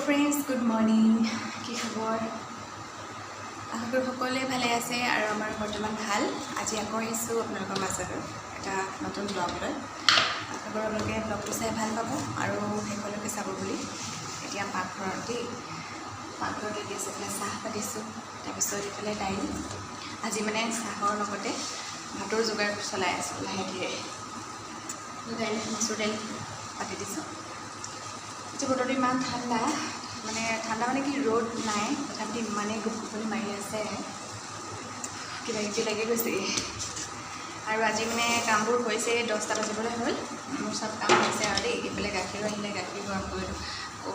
Friends, good morning. কি খবৰ? আশা কৰোঁ সকলোৱে ভালে আছে আৰু আমাৰ বৰ্তমান ভাল। আজি আকৌ আহিছোঁ আপোনালোকৰ মাজত এটা নতুন ব্লগ লৈ। আশা কৰোঁ আপোনালোকে ব্লগটো চাই ভাল পাব আৰু শেষলৈকে চাব বুলি। এতিয়া পাকঘৰত এতিয়া এইফালে চাহ পাতিছোঁ, তাৰপিছত এইফালে দাইল। আজি মানে চাহৰ লগতে ভাতৰ যোগাৰ চলাই আছোঁ লাহে ধীৰে। দাইল, মচুৰ দাইল পাতি দিছোঁ। আজি বতৰটো ইমান ঠাণ্ডা, মানে কি ৰ'দ নাই, তথাপি ইমানেই গোপগোপনি মাৰি আছে, কিবা কিবি লাগি গৈছেগৈ। আৰু আজি মানে কামবোৰ হৈছে, 10টা বাজিবলৈ হ'ল। মোৰ চব কাম হৈছে আৰু দেই। এইফালে গাখীৰো আহিলে, গাখীৰ গৰম কৰিলোঁ, আকৌ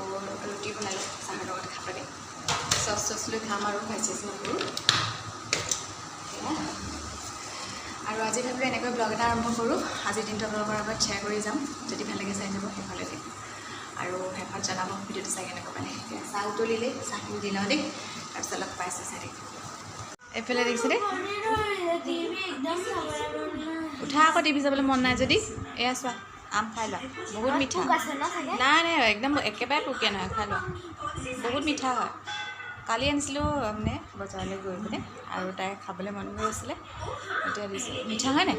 ৰুটি বনালোঁ চাহৰ লগত খাবলৈ। চচ লৈ খাম আৰু ভাজি নকৰোঁ। আৰু আজি ভাবিলোঁ এনেকৈ ব্লগ এটা আৰম্ভ কৰোঁ। আজিৰ দিনটো আপোনালোকৰ আগত শ্বেয়াৰ কৰি যাম। যদি ভাল লাগে চাই যাব শেষলৈকে, আৰু শেষত জনাব ভিডিঅ'টো চাই কেনেকুৱা পালে। এতিয়া চাহ উতলিলে, চাহখিনি দি লওঁ দেই, তাৰপিছত অলপ পাইছোঁ চাই দিম। এইফালে দেখিছে দেই, উঠা আকৌ টিভি চাবলৈ মন নাই যদি। এয়া চোৱা, আম খাই লোৱা, বহুত মিঠা। নাই একদম একেবাৰে পোকে নহয়, খাই লোৱা, বহুত মিঠা হয়। কালি আনিছিলোঁ মানে বজাৰলৈ গৈ পিনে, আৰু তাই খাবলৈ মন গৈ আছিলে, এতিয়া দিছোঁ। মিঠা হয় নাই?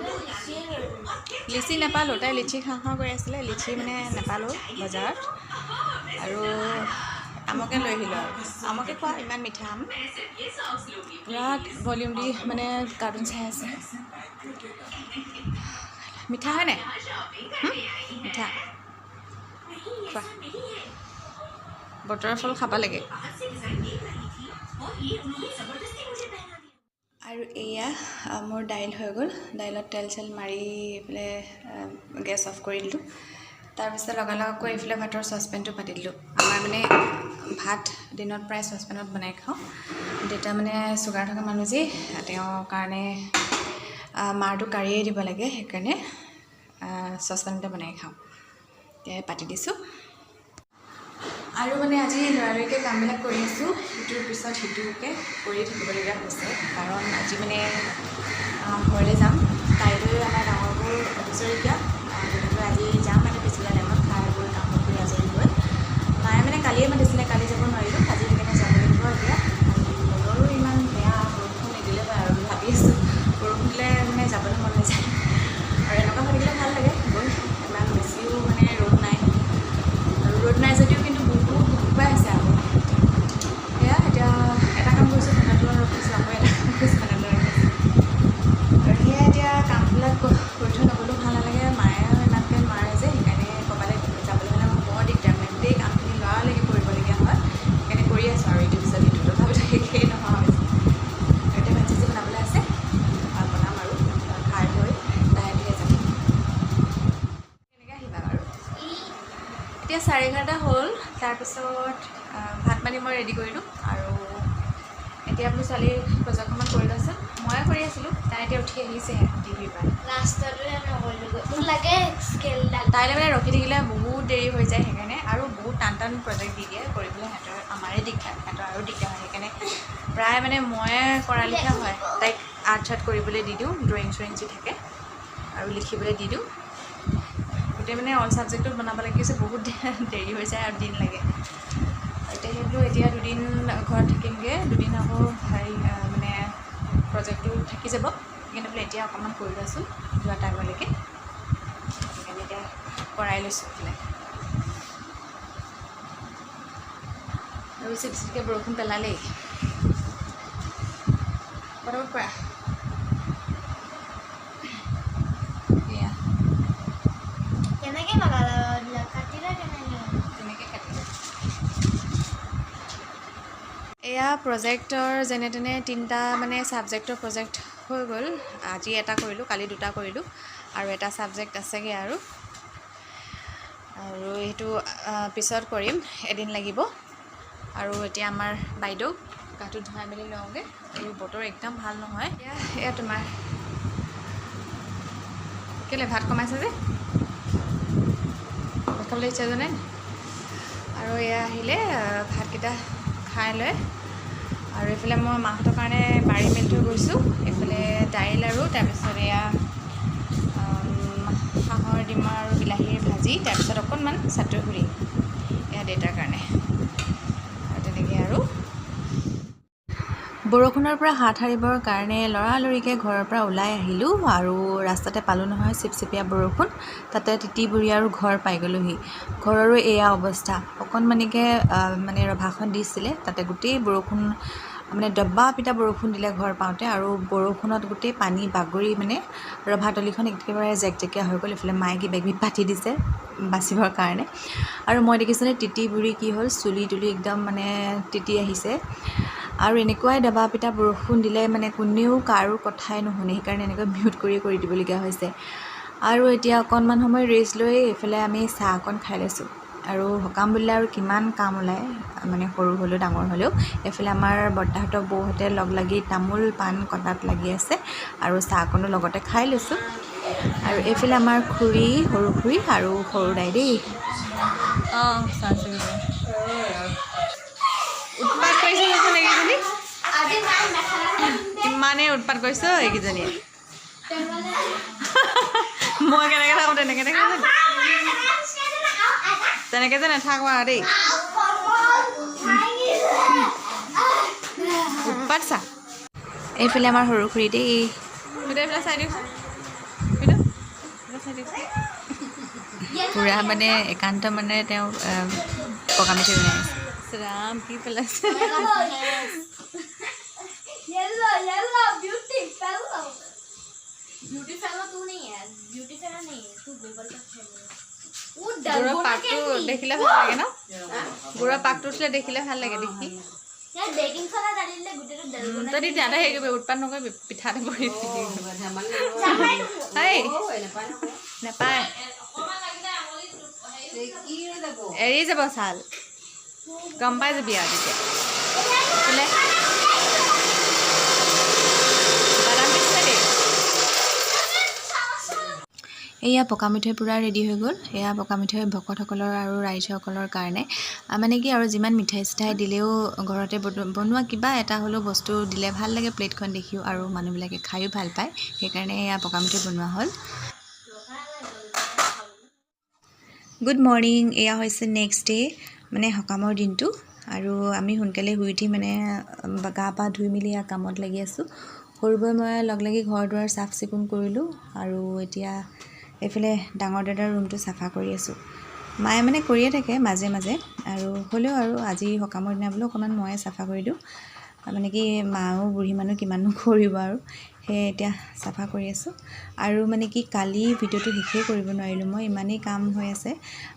লিচি নাপালোঁ, তাই লিচি খাওঁ কৰি আছিলে, লিচি মানে নাপালোঁ বজাৰত, আৰু আমকে লৈ আহিলোঁ। আৰু আমকে খোৱা, ইমান মিঠা আম। পুৰা ভলিউম দি মানে কাৰ্টুন চাই আছে। মিঠা হয় নাই? মিঠা খোৱা, বতৰৰ ফল খাব লাগে। আৰু এয়া মোৰ দাইল হৈ গ'ল। দাইলত তেল চেল মাৰি পেলাই গেছ অফ কৰি দিলোঁ। তাৰপিছত লগালগকৈ এইফালে ভাতৰ চচপেনটো পাতি দিলোঁ। আমাৰ মানে ভাত দিনত প্ৰায় চচপেনত বনাই খাওঁ। দেউতা মানে চুগাৰ থকা মানুহ যে, তেওঁৰ কাৰণে মাৰটো কাঢ়িয়ে দিব লাগে, সেইকাৰণে চচপেনতে বনাই খাওঁ। এতিয়া পাতি দিছোঁ। আৰু মানে আজি লৰালৰিকৈ কামবিলাক কৰি আছোঁ, সিটোৰ পিছত সিটোকে কৰি থাকিবলগীয়া হৈছে। কাৰণ আজি মানে ঘৰলৈ যাম। কাইলৈ আমাৰ ডাঙৰবোৰ অফিচৰগীয়া, গতিকে আজি যাম মানে পিছবেলা টাইমত খাই বৈ কামত কৰি আজৰি হৈ। মায়ে মানে কালিয়ে মাতিছিলে, কালি যাব নোৱাৰিলোঁ, আজি সেইকাৰণে যাব লাগিব। এতিয়া বতৰো ইমান বেয়া, বৰষুণ নিদিলে হয় আৰু ভাবি আছোঁ। বৰষুণ দিলে মানে যাবলৈ মন নাযায়, আৰু এনেকুৱা হৈ থাকিলে ভাল লাগে গৈ। ইমান বেছিও মানে ৰ'দ নাই, আৰু ৰ'দ নাই যদিও কিন্তু বহুত শুকুৱাই আছে আকৌ। সেয়া এতিয়া এটা কাম কৰিছোঁ, ফেনতলত ৰখিছোঁ, আকৌ এটা কাম কৰিছোঁ, ফেনতলত ৰাখিছোঁ। আৰু সেয়া এতিয়া কামবিলাক কৰি থৈ নগ'লেও ভাল নালাগে। মায়ে ইমানকৈ নোৱাৰে যে, সেইকাৰণে ক'ৰবালৈ যাবলৈ হ'লে মোৰ বৰ দিগদাৰ, মানে গোটেই কামখিনি লৰালৰিকৈ কৰিবলগীয়া হয়। সেইকাৰণে কৰি আছোঁ আৰু ইটোৰ পিছত সিটো, তথাপিতো শেষেই নোহোৱা হৈছে। এতিয়া ভাত চাজি বনাবলৈ আছে, বনাম আৰু খাই বৈ লাহে ধীৰে যাম। কেনেকৈ আহিবা বাৰু? এতিয়া 11:30 হ'ল। তাৰপিছত ভাত পানী মই ৰেডি কৰিলোঁ, আৰু এতিয়া আপুনি ছোৱালীৰ বজাৰখনমান কৰি লৈছোঁ। ময়ে কৰি আছিলোঁ, তাই এতিয়া উঠি আহিছেহে টিভিৰ পৰা। তাইলৈ মানে ৰখি থাকিলে বহুত দেৰি হৈ যায়, সেইকাৰণে। আৰু বহুত টান প্ৰজেক্ট দি দিয়ে কৰিবলৈ, সিহঁতৰ আমাৰে দিগদাৰ, সিহঁতৰ আৰু দিগদাৰ হয়। সেইকাৰণে প্ৰায় মানে ময়ে কৰা লিখা হয়। তাইক আৰ্ট চাৰ্ট কৰিবলৈ দি দিওঁ, ড্ৰয়িং চ্ৰয়িং যি থাকে, আৰু লিখিবলৈ দি দিওঁ। গোটেই মানে অল ছাবজেক্টত বনাব লাগিছে, বহুত দেৰি হৈ যায় আৰু দিন লাগে। এতিয়া সেইবোৰ এতিয়া দুদিন ঘৰত থাকিমগৈ, দুদিন আকৌ মানে প্ৰজেক্টটো থাকি যাব। সেইকাৰণে বোলে এতিয়া অকণমান কৰি লৈছোঁ যোৱা টাইমলৈকে, সেইকাৰণে এতিয়া কৰাই লৈছোঁ বোলে। আৰু চিপচিপকৈ বৰষুণ পেলালেই, পটাপট কৰা। এয়া তেনেকৈ কাটিলোঁ। এয়া প্ৰজেক্টৰ যেনে তেনে 3টা মানে ছাবজেক্টৰ প্ৰজেক্ট হৈ গ'ল। আজি এটা কৰিলোঁ, কালি 2টা কৰিলোঁ, আৰু এটা ছাবজেক্ট আছেগৈ। আৰু সেইটো পিছত কৰিম, এদিন লাগিব। আৰু এতিয়া আমাৰ বাইদেউ গাটো ধুৱাই মেলি লওঁগৈ, আৰু বতৰ একদম ভাল নহয়। এয়া তোমাৰ কেলৈ ভাত কমাইছে যে, ভাত খাবলৈ ইচ্ছা যোৱা নাই। আৰু এয়া আহিলে ভাতকেইটা খাই লৈ, আৰু এইফালে মই মাহঁতৰ কাৰণে বাৰী মেলি থৈ গৈছোঁ। এইফালে দাইল, আৰু তাৰপিছত এয়া হাঁহৰ ডিমৰ আৰু বিলাহীৰ ভাজি, তাৰপিছত অকণমান চাটুগুৰি, এয়া দেউতাৰ কাৰণে। বৰষুণৰ পৰা হাত সাৰিবৰ কাৰণে লৰালৰিকৈ ঘৰৰ পৰা ওলাই আহিলোঁ আৰু ৰাস্তাতে পালোঁ নহয় চিপচিপীয়া বৰষুণ। তাতে তিতি বুৰি আৰু ঘৰ পাই গ'লোহি। ঘৰৰো এয়া অৱস্থা। অকণমানিকৈ মানে ৰভাখন দিছিলে, তাতে গোটেই বৰষুণ মানে দবা পিটা বৰষুণ দিলে ঘৰ পাওঁতে, আৰু বৰষুণত গোটেই পানী বাগৰি মানে ৰভাতলিখন একেবাৰে জেকজেকীয়া হৈ গ'ল। এইফালে মায়ে কিবাকিবি পাতি দিছে বাচিবৰ কাৰণে, আৰু মই দেখিছোঁনে তিতি বুৰি কি হ'ল, চুলি তুলি একদম মানে তিতি আহিছে। আৰু এনেকুৱাই দবা পিটা বৰষুণ দিলে মানে কোনেও কাৰো কথাই নুশুনে, সেইকাৰণে এনেকৈ মিউট কৰি দিবলগীয়া হৈছে। আৰু এতিয়া অকণমান সময় ৰেষ্ট লৈ এইফালে আমি চাহ অকণ খাই লৈছোঁ। আৰু সকাম বুলিলে আৰু কিমান কাম ওলায়, মানে সৰু হ'লেও ডাঙৰ হ'লেও। এইফালে আমাৰ বৰ্তাহঁতৰ বৌহঁতে লগ লাগি তামোল পাণ কটাত লাগি আছে, আৰু চাহ অকণো লগতে খাই লৈছোঁ। আৰু এইফালে আমাৰ খুৰী, সৰু খুৰী আৰু সৰু দাই দেই। উৎপাত কৰিছে এইকেইজনী, ইমানেই উৎপাত কৰিছোঁ এইকেইজনীয়ে। মই কেনেকৈ থাকোঁ তেনেকৈ যে নাথাকোঁ আৰু দেই। উৎপাত চা। এইফালে আমাৰ সৰু খুৰী দেই। এইফালে চাই দিওঁচোন, পুৰা মানে একান্ত মানে তেওঁ পকা মিঠৈ বনাই আছে। ৰাম কি পেলাইছে। গুড়ৰ পাকটো দেখিলে ভাল লাগে ন? গুড়ৰ পাকটো উঠিলে দেখিলে ভাল লাগে দেখি। তই তেতিয়াতে হেৰি কৰিবি, উৎপাত নকৰিবি, পিঠাতে পৰি নেপায়, এৰি যাব ছাল, গম পাই যাবি আৰু তেতিয়া। এয়া পকা মিঠৈ পূৰা ৰেডি হৈ গ'ল। এয়া পকা মিঠৈ ভকতসকলৰ আৰু ৰাইজসকলৰ কাৰণে, মানে কি আৰু যিমান মিঠাই চিঠাই দিলেও ঘৰতে বনোৱা কিবা এটা হ'লেও বস্তু দিলে ভাল লাগে প্লেটখন দেখিও, আৰু মানুহবিলাকে খায়ো ভাল পায়। সেইকাৰণে এয়া পকা মিঠৈ বনোৱা হ'ল। Good morning. এয়া হৈছে নেক্সট ডে, মানে সকামৰ দিনটো। আৰু আমি সোনকালে শুই উঠি মানে গা পা ধুই মেলি এয়া কামত লাগি আছোঁ। সৰুকৈ মই লগ লাগি ঘৰ দুৱাৰ চাফ চিকুণ কৰিলোঁ, আৰু এতিয়া এইফালে ডাঙৰ দাদাৰ ৰুমটো চাফা কৰি আছোঁ। মায়ে মানে কৰিয়ে থাকে মাজে মাজে, আৰু হ'লেও আৰু আজি সকামৰ দিনা বোলো অকণমান ময়ে চাফা কৰি দিওঁ। মানে কি মাও বুঢ়ী মানুহ কিমাননো কৰিব আৰু, সেয়ে এতিয়া চাফা কৰি আছোঁ। আৰু মানে কি কালি ভিডিঅ'টো শেষেই কৰিব নোৱাৰিলোঁ মই, ইমানেই কাম হৈ আছে,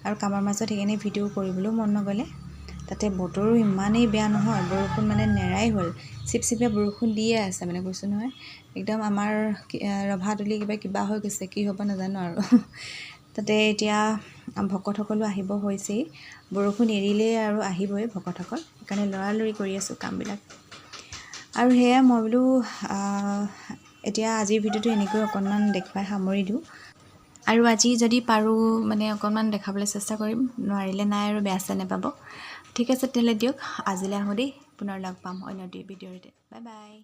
আৰু কামৰ মাজত সেইকাৰণে ভিডিঅ' কৰিবলৈও মন নগ'লে। তাতে বতৰো ইমানেই বেয়া নহয়, বৰষুণ মানে নেৰাই হ'ল, চিপচিপীয়া বৰষুণ দিয়ে আছে মানে কৈছোঁ নহয়। একদম আমাৰ ৰভাতলি কিবা হৈ গৈছে, কি হ'ব নাজানো আৰু। তাতে এতিয়া ভকতসকলো আহিব হৈছেই, বৰষুণ এৰিলেই আৰু আহিবই ভকতসকল, সেইকাৰণে লৰালৰি কৰি আছোঁ কামবিলাক। আৰু সেয়া মই বোলো এতিয়া আজিৰ ভিডিঅ'টো এনেকৈ অকণমান দেখুৱাই সামৰি দিওঁ। আৰু আজি যদি পাৰোঁ মানে অকণমান দেখাবলৈ চেষ্টা কৰিম, নোৱাৰিলে নাই আৰু বেয়া চেয়া নাপাব। ঠিক আছে তেতিয়াহ'লে দিয়ক, আজিলৈ আহোঁ দেই, পুনৰ লগ পাম অন্য ভিডিঅ'তে। Bye bye.